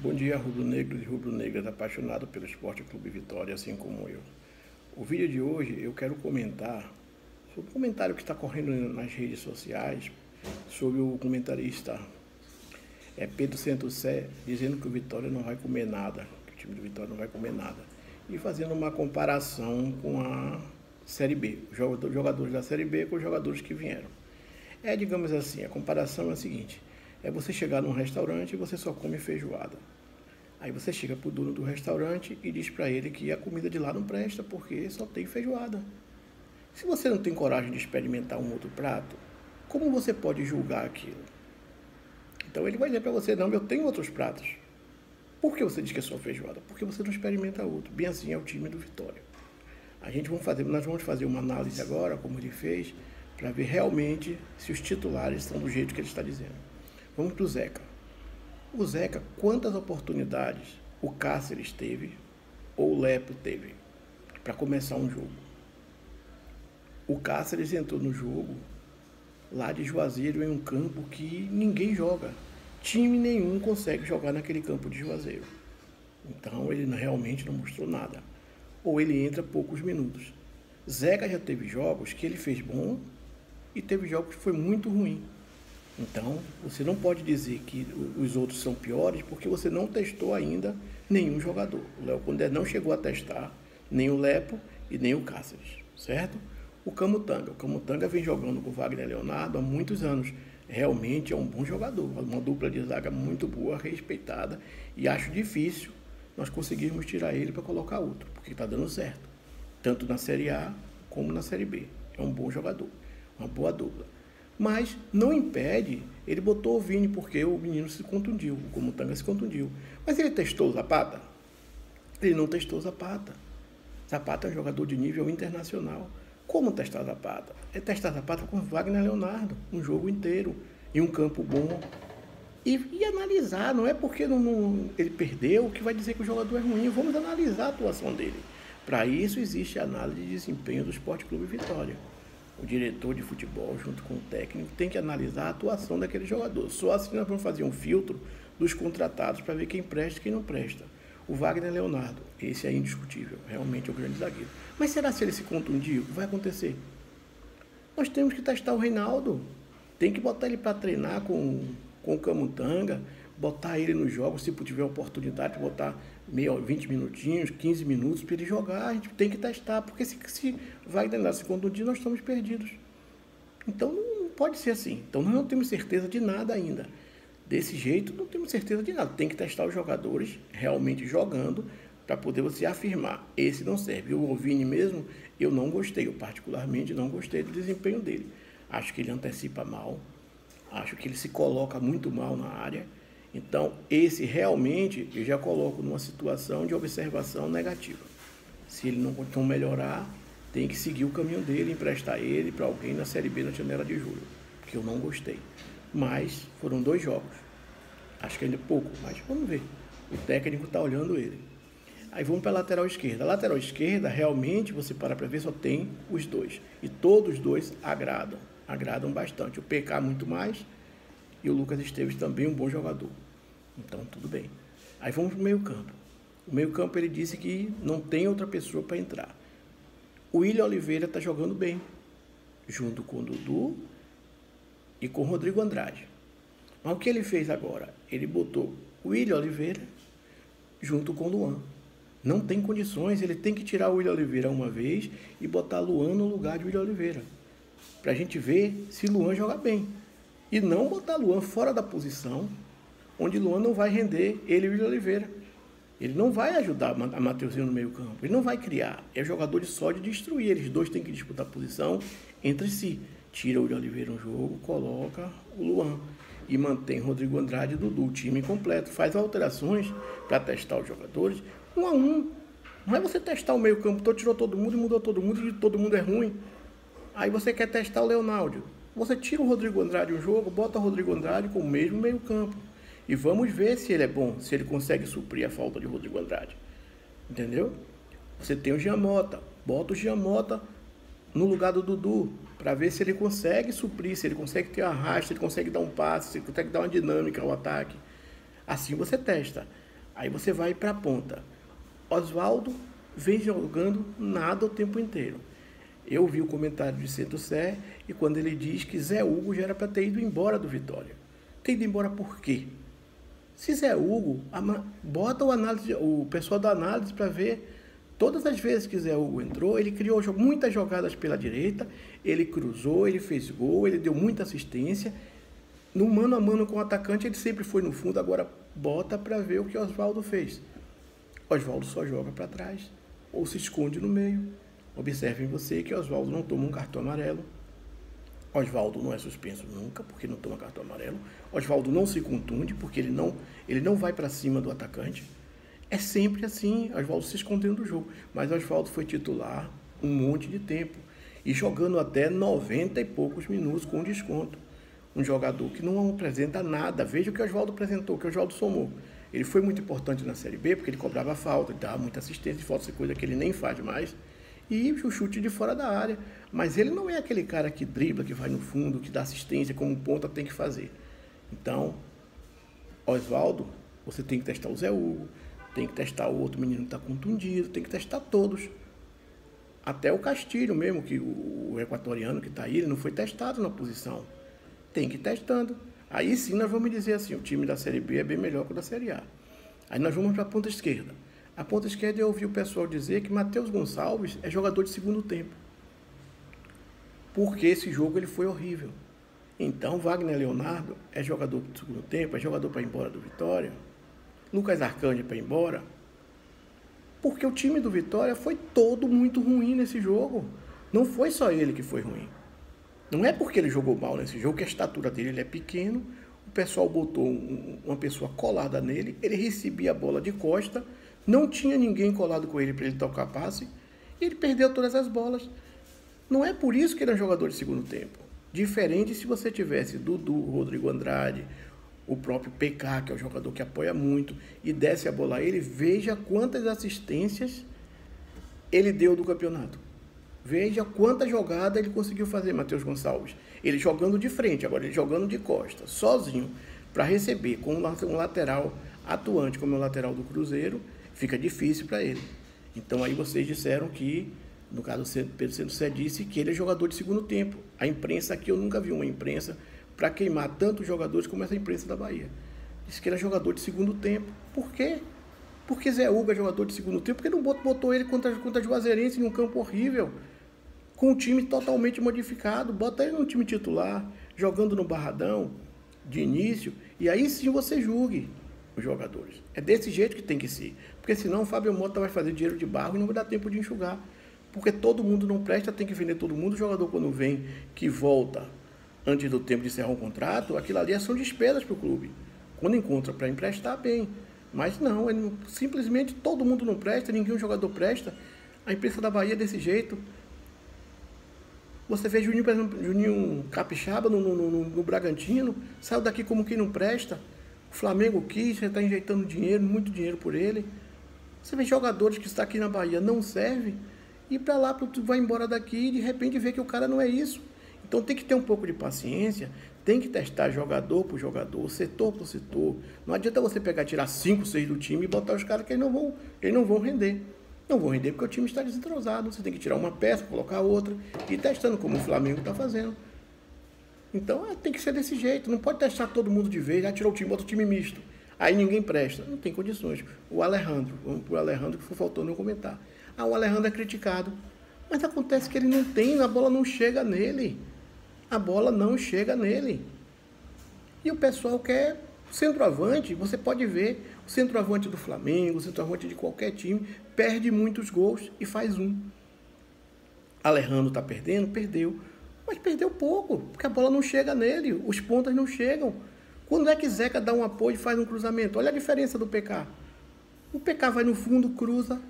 Bom dia, rubro-negros e rubro-negras apaixonados pelo Esporte Clube Vitória, assim como eu. O vídeo de hoje eu quero comentar sobre o comentário que está correndo nas redes sociais sobre o comentarista Pedro Centro-Sé dizendo que o Vitória não vai comer nada, que o time do Vitória não vai comer nada. E fazendo uma comparação com a Série B, os jogadores da Série B com os jogadores que vieram. Digamos assim, a comparação é a seguinte: é você chegar num restaurante e você só come feijoada. Aí você chega pro dono do restaurante e diz para ele que a comida de lá não presta porque só tem feijoada. Se você não tem coragem de experimentar um outro prato, como você pode julgar aquilo? Então ele vai dizer para você: não, eu tenho outros pratos. Por que você diz que é só feijoada? Porque você não experimenta outro. Bem assim é o time do Vitória. Nós vamos fazer uma análise agora, como ele fez, para ver realmente se os titulares são do jeito que ele está dizendo. Vamos para o Zeca. O Zeca, quantas oportunidades o Cáceres teve ou o Lepo teve para começar um jogo? O Cáceres entrou no jogo lá de Juazeiro, em um campo que ninguém joga. Time nenhum consegue jogar naquele campo de Juazeiro. Então ele realmente não mostrou nada. Ou ele entra poucos minutos. Zeca já teve jogos que ele fez bom e teve jogos que foi muito ruim. Então, você não pode dizer que os outros são piores porque você não testou ainda nenhum jogador. O Léo Condé não chegou a testar nem o Lepo e nem o Cáceres, certo? O Camutanga vem jogando com o Wagner Leonardo há muitos anos. Realmente é um bom jogador, uma dupla de zaga muito boa, respeitada, e acho difícil nós conseguirmos tirar ele para colocar outro, porque está dando certo, tanto na Série A como na Série B. É um bom jogador, uma boa dupla. Mas não impede, ele botou o Vini porque o menino se contundiu, o Camutanga se contundiu. Mas ele testou o Zapata? Ele não testou o Zapata. Zapata é um jogador de nível internacional. Como testar Zapata? É testar Zapata com Wagner Leonardo, um jogo inteiro, em um campo bom. E analisar, não é porque ele perdeu que vai dizer que o jogador é ruim. Vamos analisar a atuação dele. Para isso existe a análise de desempenho do Esporte Clube Vitória. O diretor de futebol, junto com o técnico, tem que analisar a atuação daquele jogador. Só assim nós vamos fazer um filtro dos contratados para ver quem presta e quem não presta. O Wagner Leonardo, esse é indiscutível, realmente é o grande zagueiro. Mas será se ele se contundir? O que vai acontecer? Nós temos que testar o Reinaldo. Tem que botar ele para treinar com o Camutanga, botar ele nos jogos, se tiver oportunidade, botar 20 minutinhos, 15 minutos para ele jogar. A gente tem que testar, porque se Wagner se contundir, nós estamos perdidos. Então não pode ser assim. Então nós não temos certeza de nada ainda. Desse jeito, não temos certeza de nada. Tem que testar os jogadores realmente jogando para poder você afirmar: esse não serve. O Vini mesmo, eu não gostei. Eu particularmente não gostei do desempenho dele. Acho que ele antecipa mal. Acho que ele se coloca muito mal na área. Então, esse realmente eu já coloco numa situação de observação negativa. Se ele não melhorar, tem que seguir o caminho dele, emprestar ele para alguém na Série B na janela de julho, que eu não gostei. Mas foram 2 jogos. Acho que ainda é pouco, mas vamos ver. O técnico está olhando ele. Aí vamos para a lateral esquerda. A lateral esquerda, realmente, você para ver, só tem os 2. E todos os 2 agradam. Agradam bastante. O PK muito mais e o Lucas Esteves também um bom jogador. Então, tudo bem. Aí vamos para o meio campo. O meio campo ele disse que não tem outra pessoa para entrar. O William Oliveira está jogando bem, junto com o Dudu e com o Rodrigo Andrade. Mas o que ele fez agora? Ele botou o William Oliveira junto com o Luan. Não tem condições, ele tem que tirar o William Oliveira uma vez e botar Luan no lugar de William Oliveira. Para a gente ver se Luan joga bem. E não botar Luan fora da posição, onde Luan não vai render ele e o William Oliveira. Ele não vai ajudar a Mateuzinho no meio campo, ele não vai criar. É jogador só de destruir, eles dois têm que disputar a posição entre si. Tira o William Oliveira no jogo, coloca o Luan e mantém Rodrigo Andrade e Dudu, o time completo. Faz alterações para testar os jogadores 1 a 1. Não é você testar o meio campo todo, tirou todo mundo e mudou todo mundo e todo mundo é ruim. Aí você quer testar o Leonardo. Você tira o Rodrigo Andrade no jogo, bota o Rodrigo Andrade com o mesmo meio campo. E vamos ver se ele é bom, se ele consegue suprir a falta de Rodrigo Andrade. Entendeu? Você tem o Giamota, bota o Giamota no lugar do Dudu, para ver se ele consegue suprir, se ele consegue ter arrasto, se ele consegue dar um passe, se ele consegue dar uma dinâmica ao ataque. Assim você testa. Aí você vai para a ponta. Oswaldo vem jogando nada o tempo inteiro. Eu vi o comentário de Centro Sé e quando ele diz que Zé Hugo já era para ter ido embora do Vitória. Ter ido embora por quê? Se Zé Hugo, bota o pessoal da análise para ver. Todas as vezes que Zé Hugo entrou, ele criou muitas jogadas pela direita, ele cruzou, ele fez gol, ele deu muita assistência. No mano a mano com o atacante, ele sempre foi no fundo, agora bota para ver o que Oswaldo fez. Oswaldo só joga para trás, ou se esconde no meio. Observem você que Oswaldo não toma um cartão amarelo. Oswaldo não é suspenso nunca, porque não toma cartão amarelo. Oswaldo não se contunde, porque ele não vai para cima do atacante. É sempre assim, Oswaldo se escondendo do jogo. Mas Oswaldo foi titular um monte de tempo. E jogando até 90 e poucos minutos com desconto. Um jogador que não apresenta nada. Veja o que Oswaldo apresentou, o que Oswaldo somou. Ele foi muito importante na Série B, porque ele cobrava falta, ele dava muita assistência de falta, coisa que ele nem faz mais. E o chute de fora da área. Mas ele não é aquele cara que dribla, que vai no fundo, que dá assistência, como ponta tem que fazer. Então, Oswaldo, você tem que testar o Zé Hugo, tem que testar o outro menino que está contundido, tem que testar todos. Até o Castilho mesmo, que o equatoriano que está aí, ele não foi testado na posição. Tem que ir testando. Aí sim nós vamos dizer assim, o time da Série B é bem melhor que o da Série A. Aí nós vamos para a ponta esquerda. A ponta esquerda eu ouvi o pessoal dizer que Matheus Gonçalves é jogador de segundo tempo. Porque esse jogo ele foi horrível. Então Wagner Leonardo é jogador de segundo tempo, é jogador para ir embora do Vitória. Lucas Arcanjo para ir embora. Porque o time do Vitória foi todo muito ruim nesse jogo. Não foi só ele que foi ruim. Não é porque ele jogou mal nesse jogo que a estatura dele ele é pequeno. O pessoal botou uma pessoa colada nele. Ele recebia a bola de costa. Não tinha ninguém colado com ele para ele tocar passe. E ele perdeu todas as bolas. Não é por isso que ele é um jogador de segundo tempo. Diferente se você tivesse Dudu, Rodrigo Andrade, o próprio PK, que é um jogador que apoia muito, e desce a bola a ele, veja quantas assistências ele deu do campeonato. Veja quanta jogada ele conseguiu fazer, Matheus Gonçalves. Ele jogando de frente, agora ele jogando de costa, sozinho, para receber, com um lateral atuante como é o lateral do Cruzeiro, fica difícil para ele. Então aí vocês disseram que, no caso Pedro Centro Sé disse que ele é jogador de segundo tempo. A imprensa aqui, eu nunca vi uma imprensa para queimar tantos jogadores como essa imprensa da Bahia. Disse que ele é jogador de segundo tempo. Por quê? Porque Zé Hugo é jogador de segundo tempo, porque não botou ele contra Juazeirense em um campo horrível, com um time totalmente modificado. Bota ele no time titular, jogando no Barradão, de início, e aí sim você julgue os jogadores. É desse jeito que tem que ser. Porque senão o Fábio Mota vai fazer dinheiro de barro e não vai dar tempo de enxugar. Porque todo mundo não presta, tem que vender todo mundo. O jogador quando vem, que volta antes do tempo de encerrar um contrato, aquilo ali são despesas para o clube. Quando encontra para emprestar, bem. Mas não, simplesmente todo mundo não presta, ninguém jogador presta. A imprensa da Bahia é desse jeito. Você vê Juninho, por exemplo, Juninho Capixaba no Bragantino, saiu daqui como quem não presta. O Flamengo quis, já está injetando dinheiro, muito dinheiro por ele. Você vê jogadores que estão aqui na Bahia, não servem, e para lá, vai embora daqui e de repente vê que o cara não é isso. Então tem que ter um pouco de paciência, tem que testar jogador por jogador, setor por setor. Não adianta você pegar, tirar 5, 6 do time e botar os caras que eles não vão render. Não vão render porque o time está desentrosado. Você tem que tirar uma peça, colocar outra e ir testando, como o Flamengo está fazendo. Então tem que ser desse jeito. Não pode testar todo mundo de vez, já tirou o time, bota o time misto. Aí ninguém presta. Não tem condições. O Alejandro, vamos para o Alejandro que faltou não comentar. O Alejandro é criticado. Mas acontece que ele não tem, a bola não chega nele. A bola não chega nele. E o pessoal quer centroavante. Você pode ver, o centroavante do Flamengo, o centroavante de qualquer time, perde muitos gols e faz um. Alejandro está perdendo? Perdeu. Mas perdeu pouco, porque a bola não chega nele. Os pontas não chegam. Quando é que Zeca dá um apoio e faz um cruzamento? Olha a diferença do PK. O PK vai no fundo, cruza,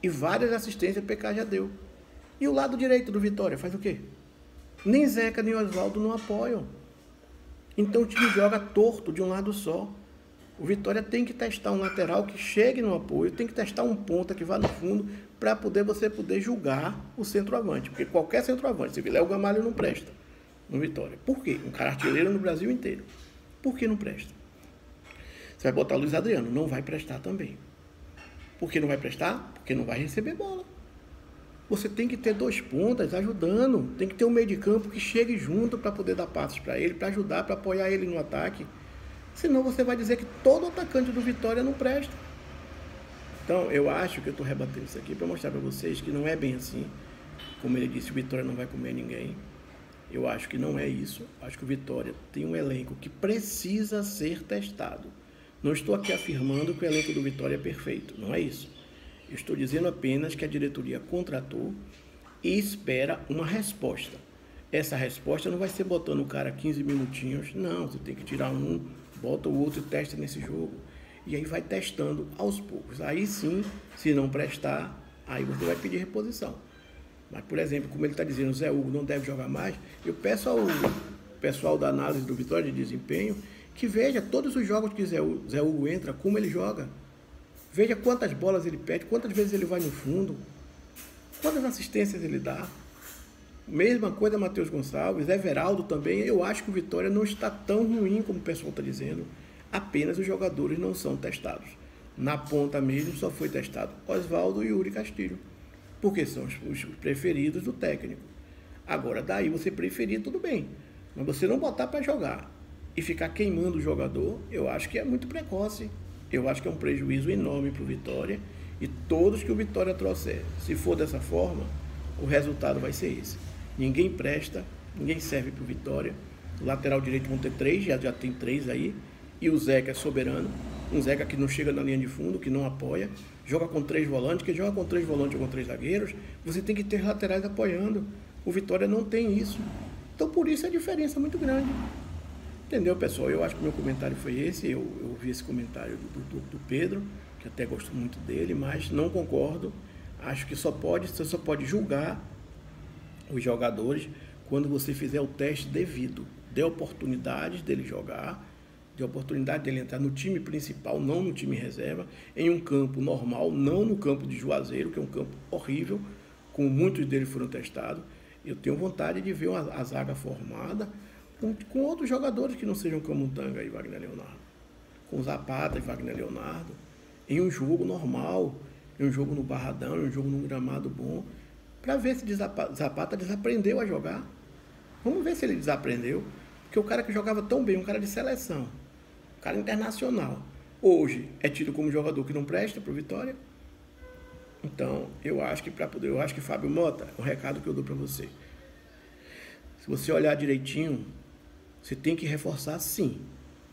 e várias assistências o PK já deu. E o lado direito do Vitória faz o quê? Nem Zeca nem Oswaldo não apoiam. Então o time joga torto de um lado só. O Vitória tem que testar um lateral que chegue no apoio, tem que testar um ponta que vá no fundo para você poder julgar o centroavante. Porque qualquer centroavante, se Léo Gamalho não presta no Vitória. Por quê? Um cara artilheiro no Brasil inteiro. Por que não presta? Você vai botar o Luiz Adriano, não vai prestar também. Por que não vai prestar? Porque não vai receber bola. Você tem que ter 2 pontas ajudando, tem que ter um meio de campo que chegue junto para poder dar passos para ele, para ajudar, para apoiar ele no ataque. Senão você vai dizer que todo atacante do Vitória não presta. Então, eu acho que eu estou rebatendo isso aqui para mostrar para vocês que não é bem assim. Como ele disse, o Vitória não vai comer ninguém. Eu acho que não é isso. Acho que o Vitória tem um elenco que precisa ser testado. Não estou aqui afirmando que o elenco do Vitória é perfeito, não é isso. Eu estou dizendo apenas que a diretoria contratou e espera uma resposta. Essa resposta não vai ser botando o cara 15 minutinhos, não. Você tem que tirar um, bota o outro e testa nesse jogo. E aí vai testando aos poucos. Aí sim, se não prestar, aí você vai pedir reposição. Mas, por exemplo, como ele está dizendo, o Zé Hugo não deve jogar mais, eu peço ao pessoal da análise do Vitória de desempenho que veja todos os jogos que Zé Hugo entra, como ele joga. Veja quantas bolas ele perde, quantas vezes ele vai no fundo, quantas assistências ele dá. Mesma coisa Matheus Gonçalves, Everaldo também. Eu acho que o Vitória não está tão ruim como o pessoal está dizendo. Apenas os jogadores não são testados. Na ponta mesmo só foi testado Oswaldo e Yuri Castilho, porque são os preferidos do técnico. Agora, daí você preferir, tudo bem. Mas você não botar para jogar e ficar queimando o jogador, eu acho que é muito precoce. Eu acho que é um prejuízo enorme para o Vitória e todos que o Vitória trouxer. Se for dessa forma, o resultado vai ser esse. Ninguém presta, ninguém serve para o Vitória. O lateral direito vão ter 3, já tem 3 aí. E o Zeca é soberano. Um Zeca que não chega na linha de fundo, que não apoia. Joga com 3 volantes, que joga com 3 volantes ou com 3 zagueiros. Você tem que ter laterais apoiando. O Vitória não tem isso. Então, por isso, a diferença é muito grande. Entendeu, pessoal? Eu acho que o meu comentário foi esse. Eu ouvi esse comentário do Pedro, que até gosto muito dele, mas não concordo. Acho que você só pode julgar os jogadores quando você fizer o teste devido. Dê oportunidades dele jogar, dê oportunidade dele entrar no time principal, não no time reserva, em um campo normal, não no campo de Juazeiro, que é um campo horrível, como muitos deles foram testados. Eu tenho vontade de ver a zaga formada com outros jogadores que não sejam Camutanga e Wagner Leonardo, com Zapata e Wagner Leonardo, em um jogo normal, em um jogo no Barradão, em um jogo num gramado bom, para ver se Zapata desaprendeu a jogar. Vamos ver se ele desaprendeu, porque o cara que jogava tão bem, um cara de seleção, um cara internacional, hoje é tido como jogador que não presta para o Vitória. Então, eu acho que Fábio Mota, o recado que eu dou para você, se você olhar direitinho, você tem que reforçar, sim,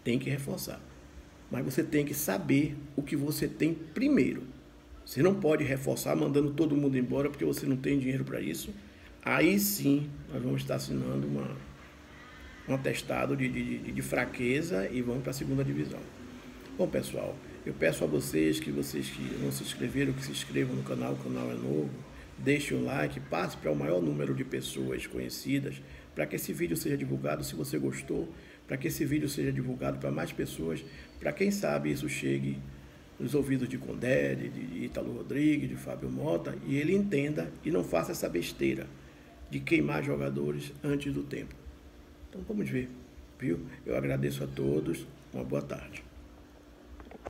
tem que reforçar. Mas você tem que saber o que você tem primeiro. Você não pode reforçar mandando todo mundo embora porque você não tem dinheiro para isso. Aí sim, nós vamos estar assinando um atestado de fraqueza e vamos para a segunda divisão. Bom, pessoal, eu peço a vocês que não se inscreveram, que se inscrevam no canal, o canal é novo. Deixe um like, passe para o maior número de pessoas conhecidas, para que esse vídeo seja divulgado, se você gostou, para que esse vídeo seja divulgado para mais pessoas, para quem sabe isso chegue nos ouvidos de Condé, de Ítalo Rodrigues, de Fábio Mota, e ele entenda e não faça essa besteira de queimar jogadores antes do tempo. Então vamos ver, viu? Eu agradeço a todos, uma boa tarde.